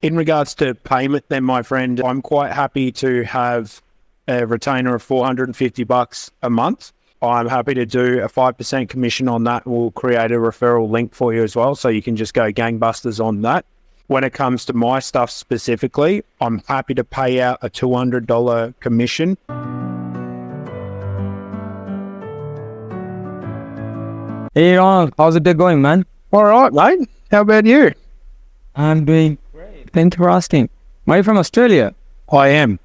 In regards to payment, then, my friend, I'm quite happy to have a retainer of $450 a month. I'm happy to do a 5% commission on that. We'll create a referral link for you as well, so you can just go gangbusters on that. When it comes to my stuff specifically, I'm happy to pay out a $200 commission. Hey Ron, how's it going, man? All right, mate. How about you? I'm doing great. Thank you for asking. Are you from Australia? I am.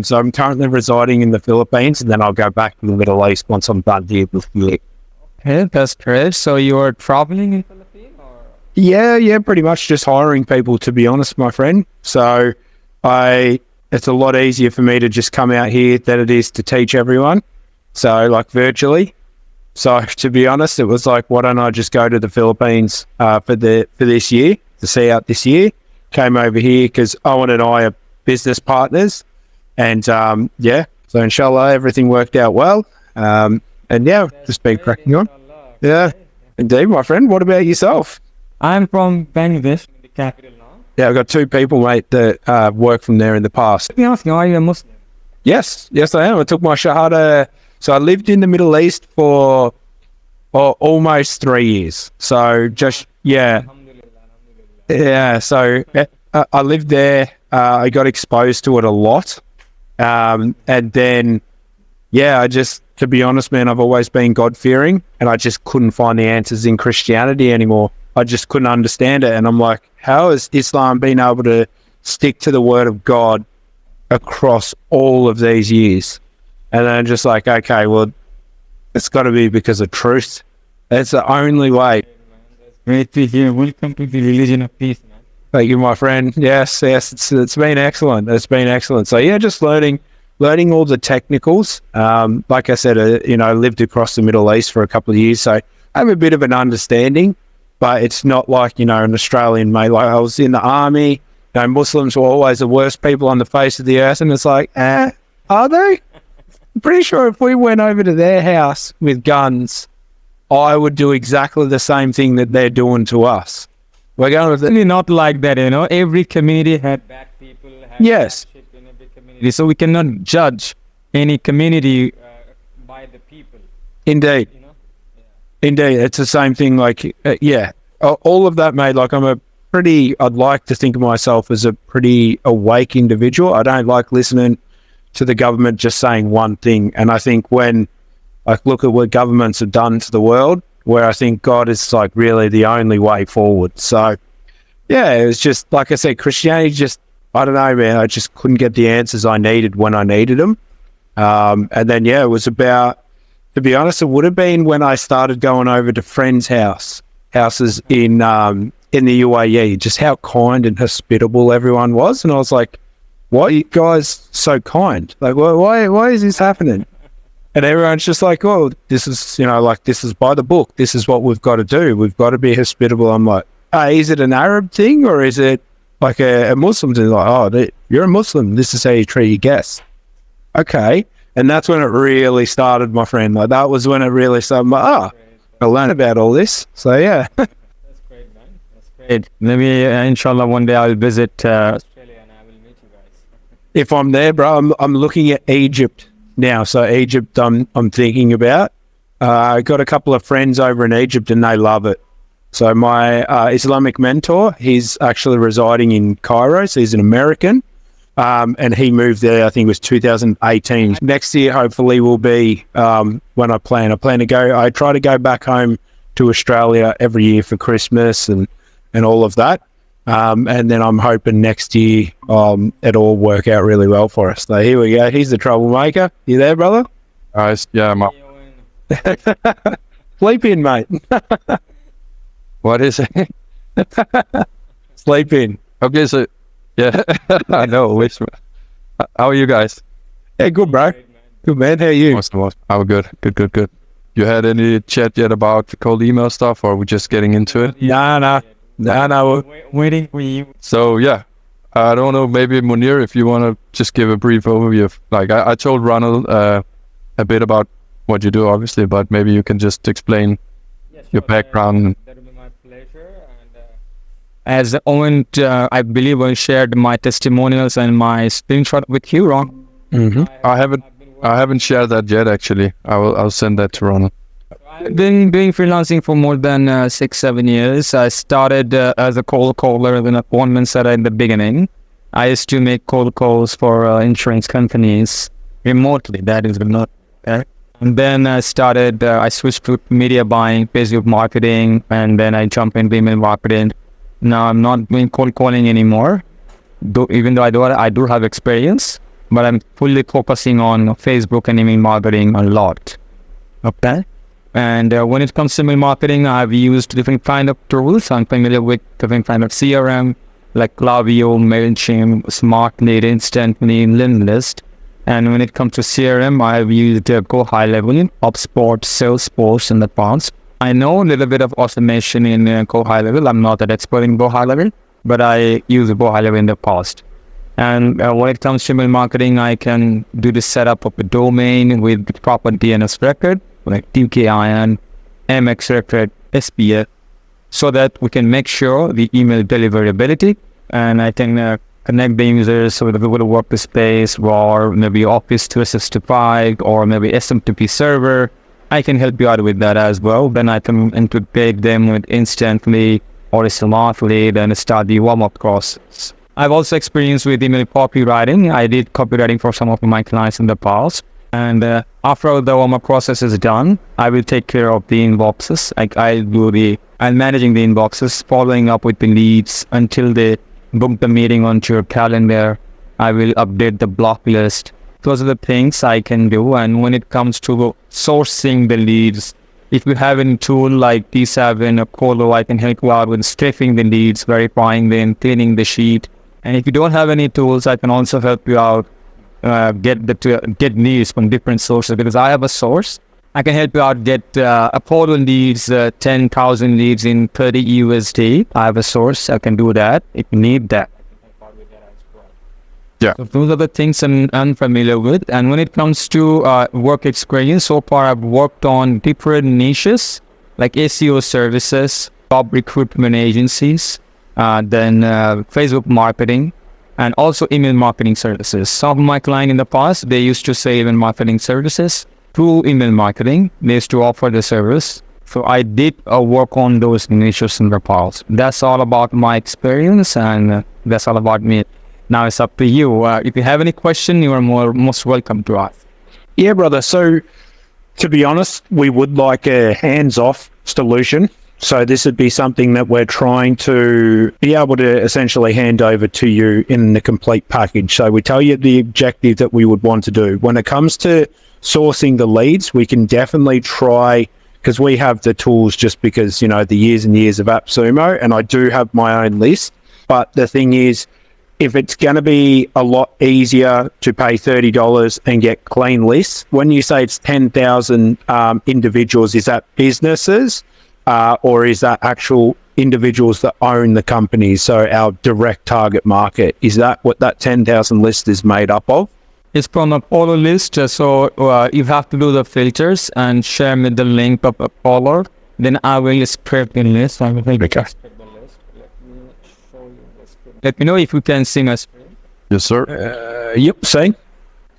So I'm currently residing in the Philippines, and then I'll go back to the Middle East once I'm done here with you. Okay, that's great. So you're traveling in Philippines? Or? Yeah, pretty much just hiring people, to be honest, my friend. So it's a lot easier for me to just come out here than it is to teach everyone. So like virtually. So to be honest, it was like, why don't I just go to the Philippines for this year, to see out this year. Came over here because Owen and I are business partners. And so inshallah, everything worked out well. Just been cracking on. Yeah, indeed, my friend. What about yourself? I'm from Bangladesh, the capital now. Yeah, I've got two people, mate, that worked from there in the past. Let me ask you, are you a Muslim? Yes, I am. I took my Shahada. So I lived in the Middle East for almost 3 years. So So I lived there. I got exposed to it a lot. To be honest, man, I've always been God-fearing, and I just couldn't find the answers in Christianity anymore. I just couldn't understand it. And I'm like, how has Islam been able to stick to the word of God across all of these years? And then I'm just like, okay, well, it's got to be because of truth. That's the only way. Great to hear. Welcome to the religion of peace, man. Thank you, my friend. Yes, it's been excellent. So yeah, just learning all the technicals. Like I said, I lived across the Middle East for a couple of years, so I have a bit of an understanding, but it's not like, an Australian mate. Like I was in the army, Muslims were always the worst people on the face of the earth, and it's like, are they? I'm pretty sure if we went over to their house with guns, I would do exactly the same thing that they're doing to us. We're going with it. Not like that, Every community had bad people. Yes. In every community, so we cannot judge any community by the people. Indeed. Indeed, it's the same thing. Like, all of that, mate. Like, I'd like to think of myself as a pretty awake individual. I don't like listening to the government just saying one thing. And I think when I look at what governments have done to the world, where I think God is like really the only way forward. So yeah, it was just, like I said, Christianity I don't know, man, I just couldn't get the answers I needed when I needed them. It was about, to be honest, it would have been when I started going over to friends' houses in the UAE, just how kind and hospitable everyone was. And I was like, why are you guys so kind? Like, why is this happening? And everyone's just like, oh, this is, this is by the book. This is what we've got to do. We've got to be hospitable. I'm like, is it an Arab thing or is it like a Muslim thing? Like, you're a Muslim. This is how you treat your guests. Okay. And that's when it really started, my friend. Like, that was when it really started. I'm like, I learned about all this. So, yeah. That's great, man. That's great. Maybe, inshallah, one day I'll visit Australia and I will meet you guys. If I'm there, bro, I'm looking at Egypt now. So Egypt, I'm thinking about. I got a couple of friends over in Egypt and they love it. So my Islamic mentor, he's actually residing in Cairo. So he's an American. And he moved there, I think it was 2018. Next year, hopefully, will be when I plan to go. I try to go back home to Australia every year for Christmas and all of that. And then I'm hoping next year it'll all work out really well for us. So here we go. He's the troublemaker. You there, brother? Yeah, I'm up. Sleep in, mate. What is it? Sleep in. Okay, so, yeah, I know. How are you guys? Yeah, good, bro. Good, man. How are you? Awesome. Oh, good. You had any chat yet about the cold email stuff, or are we just getting into it? No. Waiting for you. So, yeah, I don't know, maybe Munir, if you want to just give a brief overview of, like, I told Ronald a bit about what you do, obviously, but maybe you can just explain your background. That would be my pleasure. And As Owen, I believe I shared my testimonials and my screenshot with you, Ron. I haven't shared that yet. Actually, I'll send that to Ronald. I've been doing freelancing for more than 6-7 years. I started as a cold caller with an appointment setter in the beginning. I used to make cold calls for insurance companies remotely. That is not there. And then I switched to media buying, Facebook marketing, and then I jumped into email marketing. Now I'm not doing cold calling anymore, even though I do have experience, but I'm fully focusing on Facebook and email marketing a lot. Okay. And when it comes to email marketing, I've used different kind of tools. I'm familiar with different kind of CRM, like Klaviyo, MailChimp, SmartLead, Instantly, Limlist. And when it comes to CRM, I've used Go High Level, HubSpot, Salesforce in the past. I know a little bit of automation in Go High Level. I'm not an expert in Go High Level, but I use Go High Level in the past. And when it comes to email marketing, I can do the setup of a domain with the proper DNS record, like TKIN, MX record, SPF, so that we can make sure the email deliverability, and I can connect the users with a Google Workspace or maybe Office 365 or maybe SMTP server. I can help you out with that as well. Then I can integrate them with Instantly or SmartLead and start the warm-up process. I've also experienced with email copywriting. I did copywriting for some of my clients in the past. And after the warm-up process is done, I will take care of the inboxes. I'm managing the inboxes, following up with the leads until they book the meeting onto your calendar. I will update the block list. Those are the things I can do. And when it comes to sourcing the leads, if you have any tool like T7 or Colo, I can help you out with stripping the leads, verifying them, cleaning the sheet. And if you don't have any tools, I can also help you out get leads from different sources, because I have a source. I can help you out get Apollo leads, 10,000 leads in 30 USD. I have a source. I can do that if you need that. Yeah. So those are the things I'm familiar with. And when it comes to work experience, so far I've worked on different niches like SEO services, job recruitment agencies, then Facebook marketing, and also email marketing services. Some of my clients in the past, they used to say email marketing services. Through email marketing, they used to offer the service. So I did work on those niches in the past. That's all about my experience, and that's all about me. Now it's up to you. If you have any question, you are most welcome to ask. Yeah, brother. So to be honest, we would like a hands-off solution. So this would be something that we're trying to be able to essentially hand over to you in the complete package. So we tell you the objective that we would want to do. When it comes to sourcing the leads, we can definitely try, because we have the tools just because, the years and years of AppSumo, and I do have my own list. But the thing is, if it's going to be a lot easier to pay $30 and get clean lists, when you say it's 10,000 individuals, is that businesses? Or is that actual individuals that own the companies? So our direct target market, is that what that 10,000 list is made up of? It's from Apollo list. So you have to do the filters and share me the link of Apollo. Then I will scrape the list. I will take Okay. the list. Let me show you the screen. Let me know if you can see my screen. Yes, sir. Yep, see?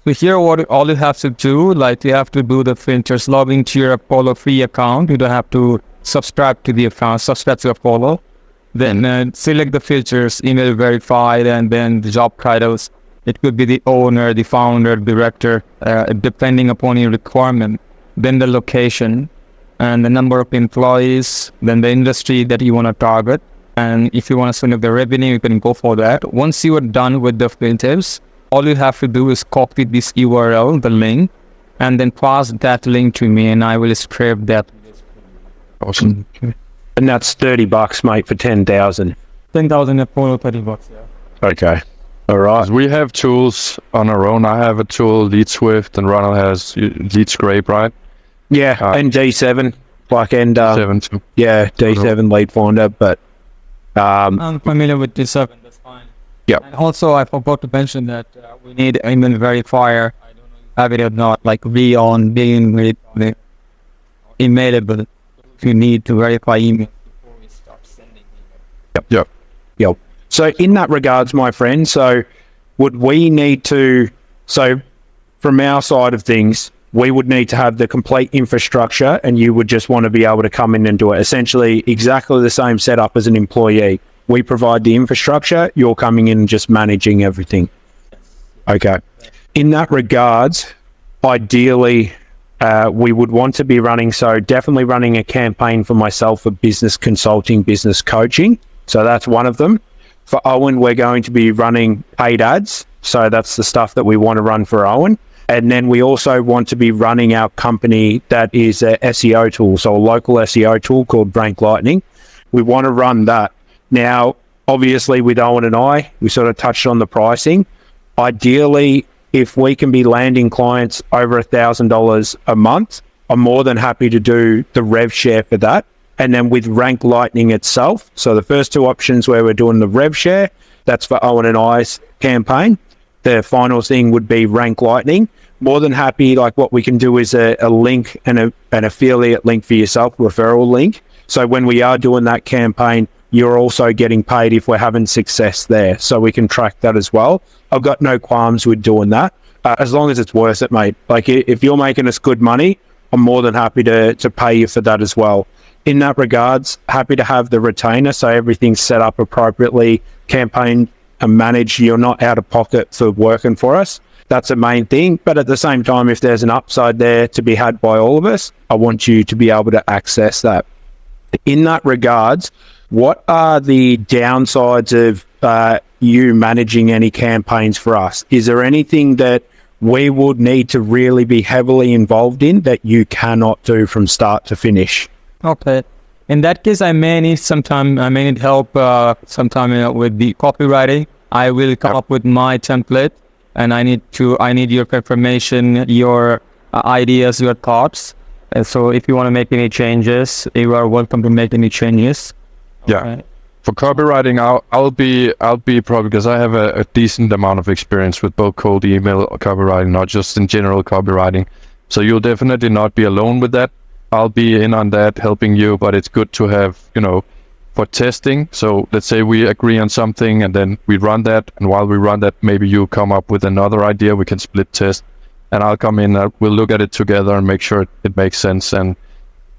So here, all you have to do, you have to do the filters, log into your Apollo free account. You don't have to subscribe to the account, subscribe to Apollo. Then select the filters, email verified, and then the job titles. It could be the owner, the founder, director, depending upon your requirement. Then the location and the number of employees, then the industry that you want to target. And if you want to select the revenue, you can go for that. Once you are done with the filters, all you have to do is copy this URL, the link, and then pass that link to me, and I will scrape that. Awesome. And that's $30, mate, for 10,000. 10,000 Apollo, $30, yeah. Okay. All right. We have tools on our own. I have a tool, LeadSwift, and Ronald has LeadScrape, right? Yeah, and D7, Seven too. yeah, D7 lead finder, but I'm familiar with D7, that's fine. Yeah. And also, I forgot to mention that we need email verifier. I don't know if you have it or not, like being emailable. You need to verify email before we start sending email. Yep. Yep. So in that regards, my friend, so would we need to, so from our side of things, we would need to have the complete infrastructure and you would just want to be able to come in and do it. Essentially exactly the same setup as an employee. We provide the infrastructure, you're coming in and just managing everything. Okay. In that regards, ideally, we would want to be running, so definitely running a campaign for myself for business consulting, business coaching. So that's one of them. For Owen, we're going to be running paid ads. So that's the stuff that we want to run for Owen. And then we also want to be running our company that is a SEO tool, so a local SEO tool called Rank Lightning. We want to run that. Now, obviously with Owen and I, we sort of touched on the pricing. Ideally, if we can be landing clients over $1,000 a month, I'm more than happy to do the rev share for that. And then with Rank Lightning itself, so the first two options where we're doing the rev share, that's for Owen and I's campaign. The final thing would be Rank Lightning. More than happy, like what we can do is a link and an affiliate link for yourself, referral link. So when we are doing that campaign, you're also getting paid if we're having success there. So we can track that as well. I've got no qualms with doing that, as long as it's worth it, mate. Like if you're making us good money, I'm more than happy to pay you for that as well. In that regards, happy to have the retainer, so everything's set up appropriately, campaign and managed. You're not out of pocket for working for us. That's the main thing. But at the same time, if there's an upside there to be had by all of us, I want you to be able to access that. In that regards, what are the downsides of you managing any campaigns for us? Is there anything that we would need to really be heavily involved in that you cannot do from start to finish? Okay. In that case, I may need help sometime with the copywriting. I will come up with my template, and I need your confirmation, your ideas, your thoughts. And so if you want to make any changes, you are welcome to make any changes. Yeah. Okay. For copywriting, I'll be probably, because I have a decent amount of experience with both cold email copywriting, not just in general copywriting. So you'll definitely not be alone with that. I'll be in on that, helping you, but it's good to have, for testing. So let's say we agree on something and then we run that. And while we run that, maybe you come up with another idea, we can split test, and I'll come in, we'll look at it together and make sure it makes sense and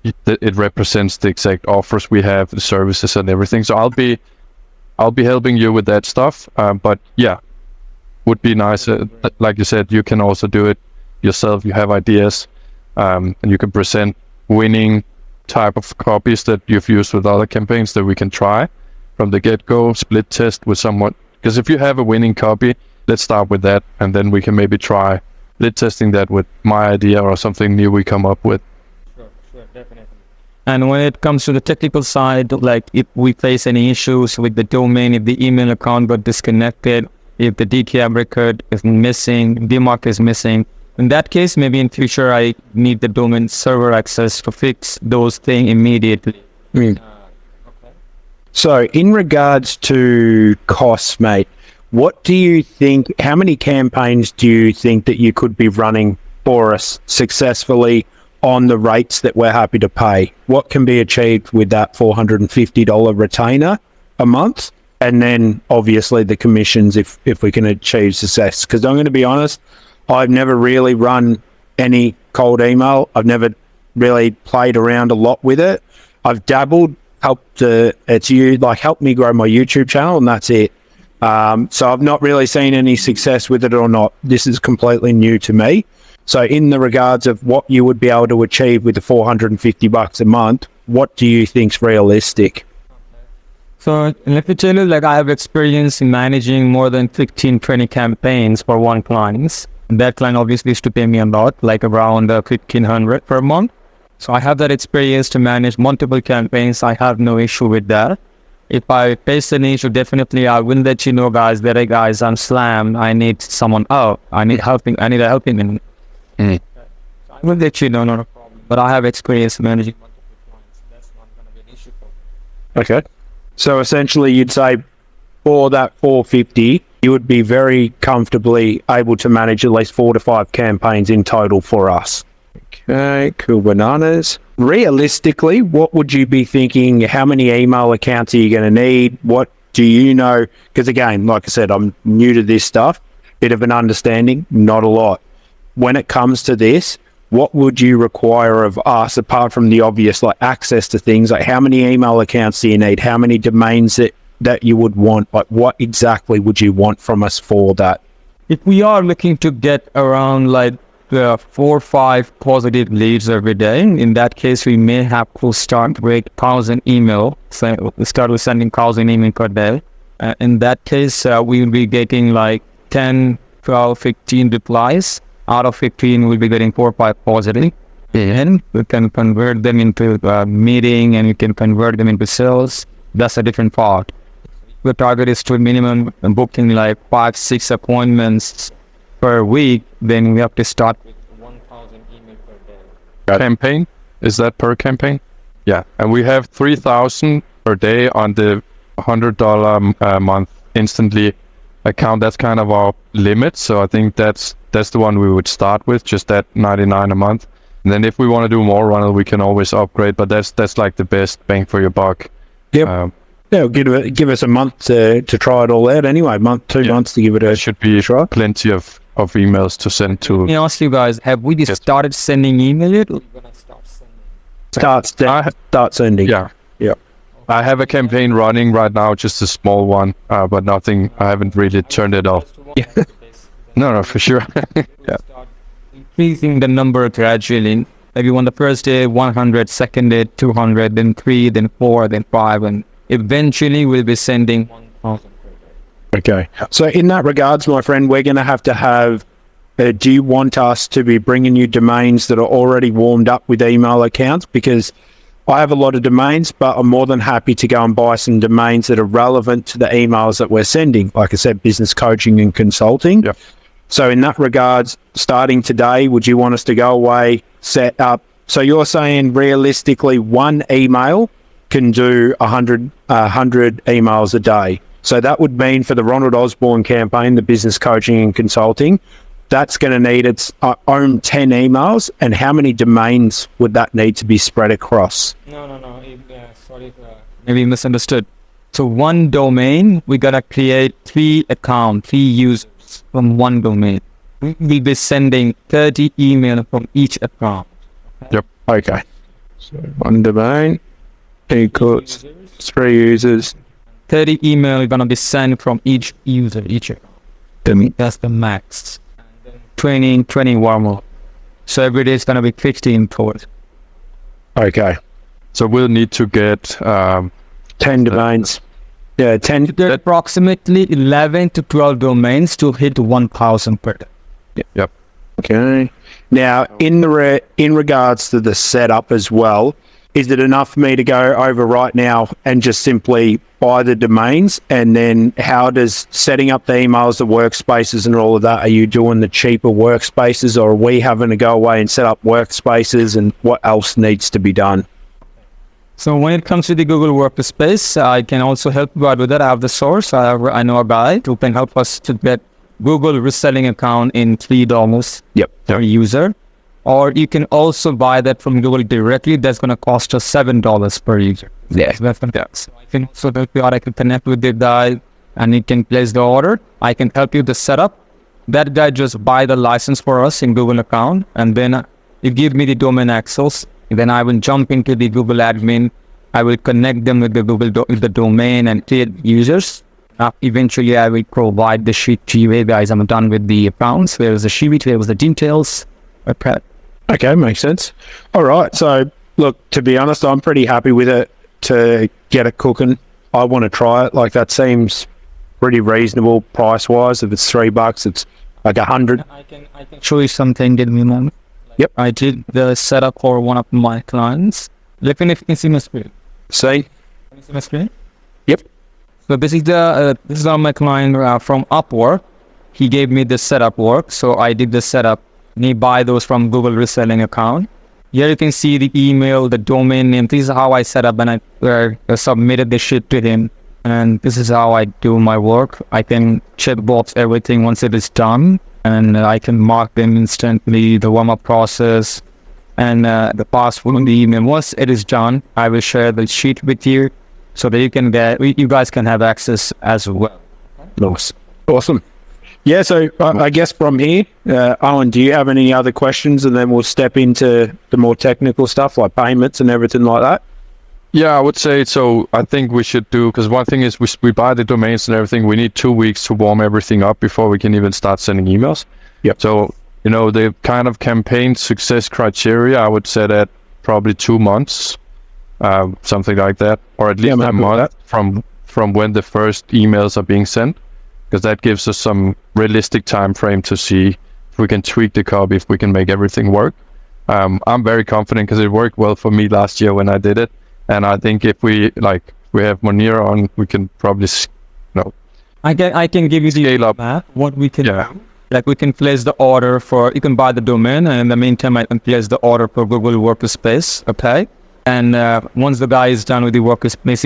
it represents the exact offers we have, the services and everything. So I'll be helping you with that stuff. But yeah, would be nice. Like you said, you can also do it yourself. You have ideas, and you can present winning type of copies that you've used with other campaigns that we can try from the get-go, split test with someone. Because if you have a winning copy, let's start with that, and then we can maybe try split testing that with my idea or something new we come up with. Sure, definitely. And when it comes to the technical side, like if we face any issues with the domain, if the email account got disconnected, if the DKIM record is missing, DMARC is missing, in that case, maybe in future, I need the domain server access to fix those things immediately. Okay. So in regards to costs, mate, what do you think, how many campaigns do you think that you could be running for us successfully on the rates that we're happy to pay? What can be achieved with that $450 retainer a month? And then obviously the commissions if we can achieve success. Because I'm going to be honest, I've never really run any cold email. I've never really played around a lot with it. I've dabbled, helped me grow my YouTube channel, and that's it. So I've not really seen any success with it or not. This is completely new to me. So in the regards of what you would be able to achieve with the $450 a month, what do you think's realistic? So let me tell you, I have experience in managing more than 15, 20 campaigns for one client. That client obviously used to pay me a lot, around $1,500 per month. So I have that experience to manage multiple campaigns. I have no issue with that. If I face an issue, definitely I will let you know, guys, that hey guys, I'm slammed. I need someone out. I need a helping. I will let you know, not a problem. But I have experience managing multiple clients. That's not going to be an issue for me. Okay. So essentially you'd say for that $450, you would be very comfortably able to manage at least 4 to 5 campaigns in total for us. Okay, cool bananas. Realistically, what would you be thinking? How many email accounts are you going to need? What do you know, because again, like I said, I'm new to this stuff, bit of an understanding, not a lot. When it comes to this, what would you require of us apart from the obvious, like access to things, like how many email accounts do you need? How many domains that you would want? Like what exactly would you want from us for that? If we are looking to get around like 4 or 5 positive leads every day, in that case, we may have to start with 1,000 email. So we start with sending 1,000 email per day. In that case, we will be getting like 10, 12, 15 replies. Out of 15, we'll be getting 4 or 5 positive. And we can convert them into a meeting and we can convert them into sales. That's a different part. The target is to minimum booking like 5, 6 appointments per week. Then we have to start with 1,000 email per day. Campaign? Is that per campaign? Yeah. And we have 3,000 per day on the $100 a month instantly account. That's kind of our limit. So I think that's the one we would start with, just that 99 a month. And then if we want to do more, Ronald, we can always upgrade. But that's like the best bang for your buck. Yep. Yeah, give us a month to try it all out anyway. Two months to give it a should be try. Plenty of emails to send to. Let me ask you guys, have we just started sending email yet? Or are we gonna start sending? Start sending. Yeah. I have a campaign running right now, just a small one, but nothing. I haven't really turned it off. Yeah. No, for sure. Yeah. Start increasing the number gradually. Maybe on the first day, 100, second day, 200, then 3, then 4, then 5, and eventually we'll be sending 1,000 per day. Okay. So in that regards, my friend, we're going to have, do you want us to be bringing you domains that are already warmed up with email accounts? Because I have a lot of domains, but I'm more than happy to go and buy some domains that are relevant to the emails that we're sending. Like I said, business coaching and consulting. Yep. So in that regards, starting today, would you want us to go away, set up? So you're saying realistically one email can do 100 emails a day. So that would mean for the Ronald Osborne campaign, the business coaching and consulting, that's going to need its own 10 emails. And how many domains would that need to be spread across? No. Sorry. Maybe misunderstood. So one domain, we got to create 3 accounts, 3 users from one domain. We'll be sending 30 emails from each account. Yep. Okay. So one domain equals 3 users. 30 email are going to be sent from each user, each account. That's the max. 20 warm up. So every day is going to be 15 towards. Okay. So we'll need to get 10 domains. Yeah, 10. Approximately 11 to 12 domains to hit 1,000 per day. Yep. Okay. Now, in regards to the setup as well, is it enough for me to go over right now and just simply buy the domains? And then how does setting up the emails, the workspaces and all of that, are you doing the cheaper workspaces, or are we having to go away and set up workspaces, and what else needs to be done? So when it comes to the Google Workspace, I can also help you out with that. I have the source. I know a guy who can help us to get Google reselling account in $3 per user. Or you can also buy that from Google directly. That's going to cost us $7 per user. Yeah. So that's going to so I can also help you out. I can connect with the guy and he can place the order. I can help you the setup. That guy just buy the license for us in Google account, and then you give me the domain access. Then I will jump into the Google admin. I will connect them with the Google with the domain and create users. Eventually, I will provide the sheet to you. Hey guys, I'm done with the accounts. There was the sheet, there was the details. Okay, makes sense. All right. So, look, to be honest, I'm pretty happy with it to get it cooking. I want to try it. Like, that seems pretty reasonable price-wise. If it's $3, it's like 100. I can show you something. Give me a moment. Yep. I did the setup for one of my clients. Let me know if you can see my screen. See? Can you see my screen? Yep. So this is my client from Upwork. He gave me the setup work, so I did the setup. And he buy those from Google reselling account. Here you can see the email, the domain name. This is how I set up, and I submitted the shit to him. And this is how I do my work. I can checkbox everything once it is done, and I can mark them instantly, the warm-up process, and the password on the email. Once it is done, I will share the sheet with you. so that you guys can have access as well. Nice. Awesome. Yeah, so I guess from here, Owen, do you have any other questions? And then we'll step into the more technical stuff like payments and everything like that. Yeah, I would say so. I think we should do, because one thing is we buy the domains and everything. We need 2 weeks to warm everything up before we can even start sending emails. Yep. So, the kind of campaign success criteria, I would set at probably 2 months, something like that, or at least a month from when the first emails are being sent, because that gives us some realistic time frame to see if we can tweak the copy, if we can make everything work. I'm very confident because it worked well for me last year when I did it. And I think if we have Monira on, we can probably, I can give you the map, what we can do. Like we can place the order you can buy the domain, and in the meantime, I can place the order for Google Workspace, okay? And once the guy is done with the workspace,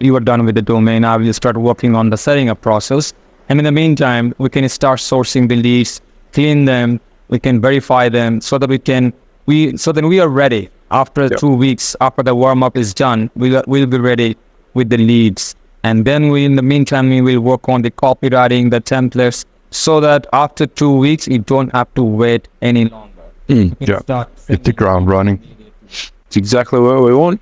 you are done with the domain, I will start working on the setting up process. And in the meantime, we can start sourcing the leads, clean them, we can verify them so that we are ready. After 2 weeks, after the warm-up is done, we'll be ready with the leads. And then in the meantime, we will work on the copywriting, the templates, so that after 2 weeks, you don't have to wait any longer. Hit the ground running. It's exactly what we want.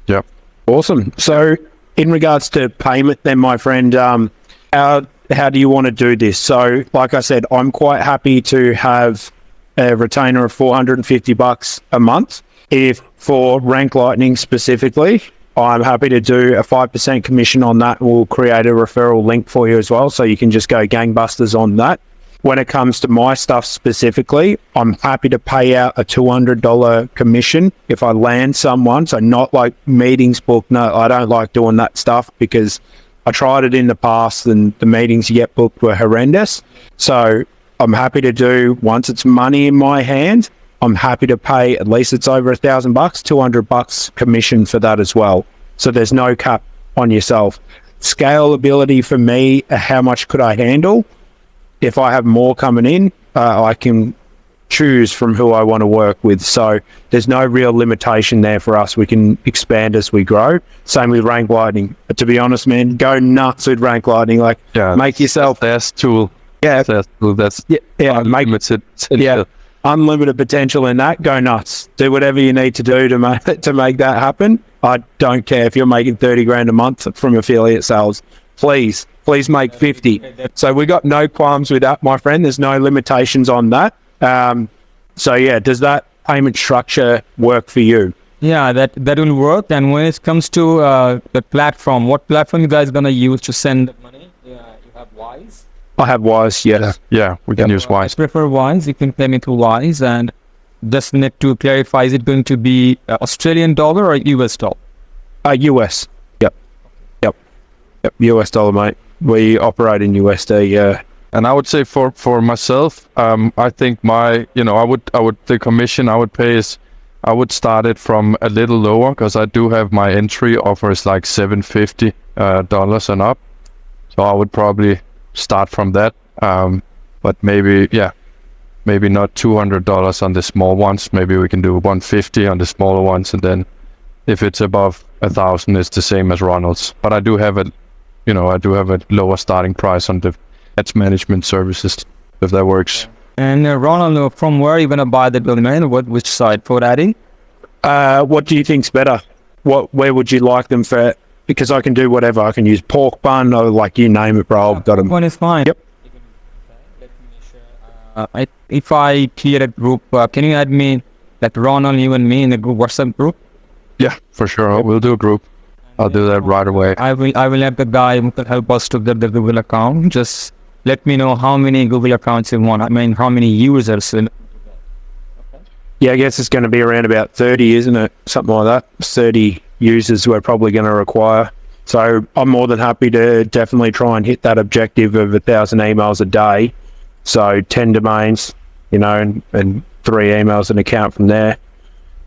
Yeah. Awesome. So in regards to payment then, my friend, how do you want to do this? So like I said, I'm quite happy to have a retainer of $450 a month. If for Rank Lightning specifically, I'm happy to do a 5% commission on that. We'll create a referral link for you as well, so you can just go gangbusters on that. When it comes to my stuff specifically, I'm happy to pay out a $200 commission if I land someone. So not like meetings booked. No, I don't like doing that stuff because I tried it in the past and the meetings you get booked were horrendous. So I'm happy to do, once it's money in my hand, I'm happy to pay, at least it's over $1,000, $200 commission for that as well. So there's no cap on yourself. Scalability for me, how much could I handle? If I have more coming in, I can choose from who I want to work with. So there's no real limitation there for us. We can expand as we grow. Same with Rank Lightning. But to be honest, man, go nuts with Rank Lightning. Make yourself... That's tool. Yeah. That's tool. That's unlimited. Unlimited potential in that. Go nuts. Do whatever you need to do to make that happen. I don't care if you're making 30 grand a month from affiliate sales. Please make 50. So we got no qualms with that, my friend. There's no limitations on that. Does that payment structure work for you? Yeah, that will work. And when it comes to the platform, what platform you guys gonna use to send money? You have Wise? I have Wise, yes. Yeah, we can use Wise. I prefer Wise. You can pay me through Wise. And just need to clarify, is it going to be Australian dollar or US dollar? US. Yep. US dollar, mate. We operate in USD, yeah. And I would say for myself, I think the commission I would pay is, I would start it from a little lower, because I do have my entry offer is like $750 and up. So I would probably start from that. But maybe not $200 on the small ones. Maybe we can do $150 on the smaller ones, and then if it's above 1,000, it's the same as Ronald's. But I do have a lower starting price on the ads management services, if that works. And Ronald, from where are you going to buy the domain? Which site for adding? What do you think's better? Where would you like them for? Because I can do whatever. I can use pork bun or you name it, bro. I've got them. One is fine. Yep. If I create a group, can you add me, Ronald, you and me in the group WhatsApp group? Yeah, for sure. We'll do a group. I'll do that right away. I will have the guy who can help us to get the Google account. Just let me know how many Google accounts you want. I mean, how many users. Yeah, I guess it's going to be around about 30, isn't it? Something like that. 30 users we're probably going to require. So I'm more than happy to definitely try and hit that objective of 1,000 emails a day. So 10 domains, and 3 emails an account from there.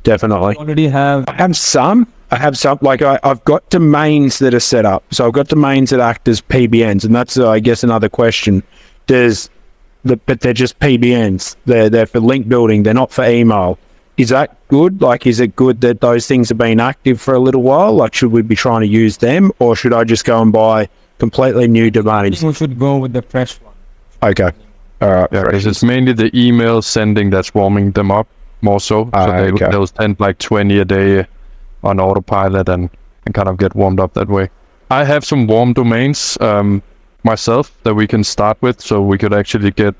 Definitely. Already have. I have some. I've got domains that are set up. So I've got domains that act as PBNs, and that's, I guess, another question. But they're just PBNs. They're for link building. They're not for email. is that good? Like, is it good that those things have been active for a little while? Like, should we be trying to use them, or should I just go and buy completely new domains? We should go with the fresh one. Okay. All right. Yeah, because it's mainly the email sending that's warming them up more so. They'll send like 20 a day on autopilot and kind of get warmed up that way. I have some warm domains myself that we can start with, so we could actually get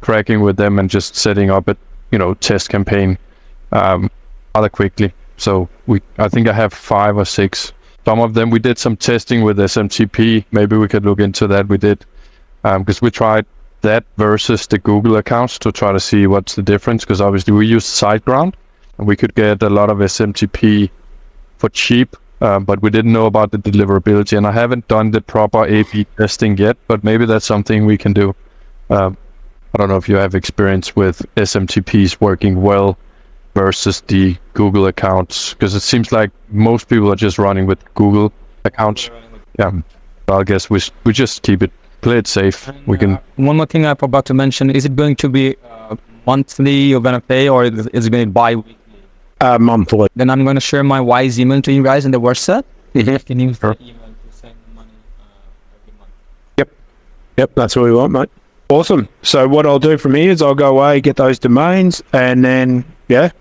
cracking with them and just setting up a test campaign rather quickly. So I think I have 5 or 6. Some of them we did some testing with SMTP. Maybe we could look into that. We did because we tried that versus the Google accounts to try to see what's the difference, because obviously we use SiteGround and we could get a lot of SMTP for cheap, but we didn't know about the deliverability, and I haven't done the proper A/B testing yet, but maybe that's something we can do. I don't know if you have experience with SMTPs working well versus the Google accounts, because it seems like most people are just running with Google accounts. Yeah, I guess we just play it safe. We can. One more thing I forgot to mention: is it going to be monthly you're gonna pay, or is it going to be bi-weekly? Monthly. Then I'm going to share my Wise email to you guys in the WhatsApp. You can use the email to send money every month. Yep, that's what we want, mate. Awesome. So what I'll do from here is I'll go away, get those domains, and then I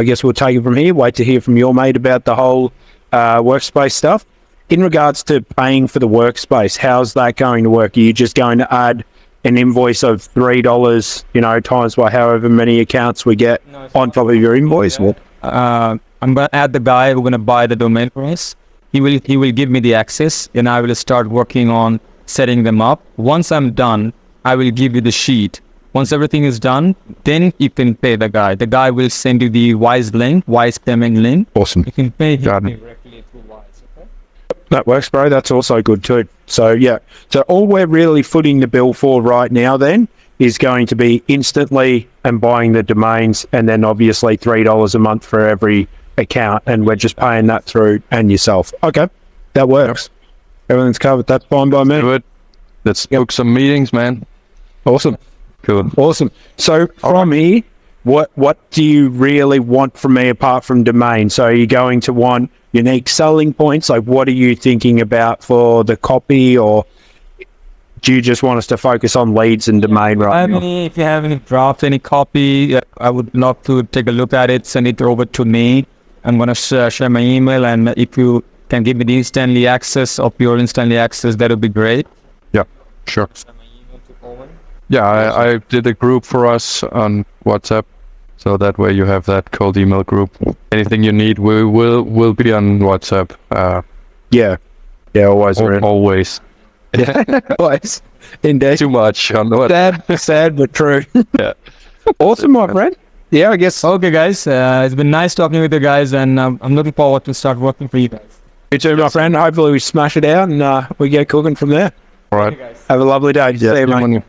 guess we'll take it from here. Wait to hear from your mate about the whole workspace stuff. In regards to paying for the workspace, how's that going to work? Are you just going to add an invoice of $3, times by however many accounts we get on top of your invoice? I'm going to add the guy who's going to buy the domain for us. He will give me the access, and I will start working on setting them up. Once I'm done, I will give you the sheet. Once everything is done, then you can pay the guy. The guy will send you the Wise link, Wise payment link. Awesome. You can pay him directly through Wise. Okay? That works, bro. That's also good too. So all we're really footing the bill for right now then is going to be instantly and buying the domains, and then obviously $3 a month for every account, and we're just paying that through and yourself. Okay, that works. Everything's covered. That's fine by me. Good. Let's book some meetings, man. Awesome. Cool. Awesome. So from here, what do you really want from me apart from domain? So are you going to want unique selling points? Like, what are you thinking about for the copy, or do you just want us to focus on leads and domain right now? If you have any drafts, any copy, I would love to take a look at it, send it over to me. I'm going to share my email, and if you can give me the instantly access of your instantly access, that would be great. Yeah, sure. Yeah, I did a group for us on WhatsApp, so that way you have that cold email group. Anything you need, will be on WhatsApp. Yeah, always. Always. Yeah, always. Indeed. Too much on the sad but true. Yeah. Awesome, my friend. Yeah, I guess. Okay, guys. It's been nice talking with you guys, and I'm looking forward to start working for you guys. You too, my friend. Hopefully we smash it out and we get cooking from there. All right. Have a lovely day. See you, mate.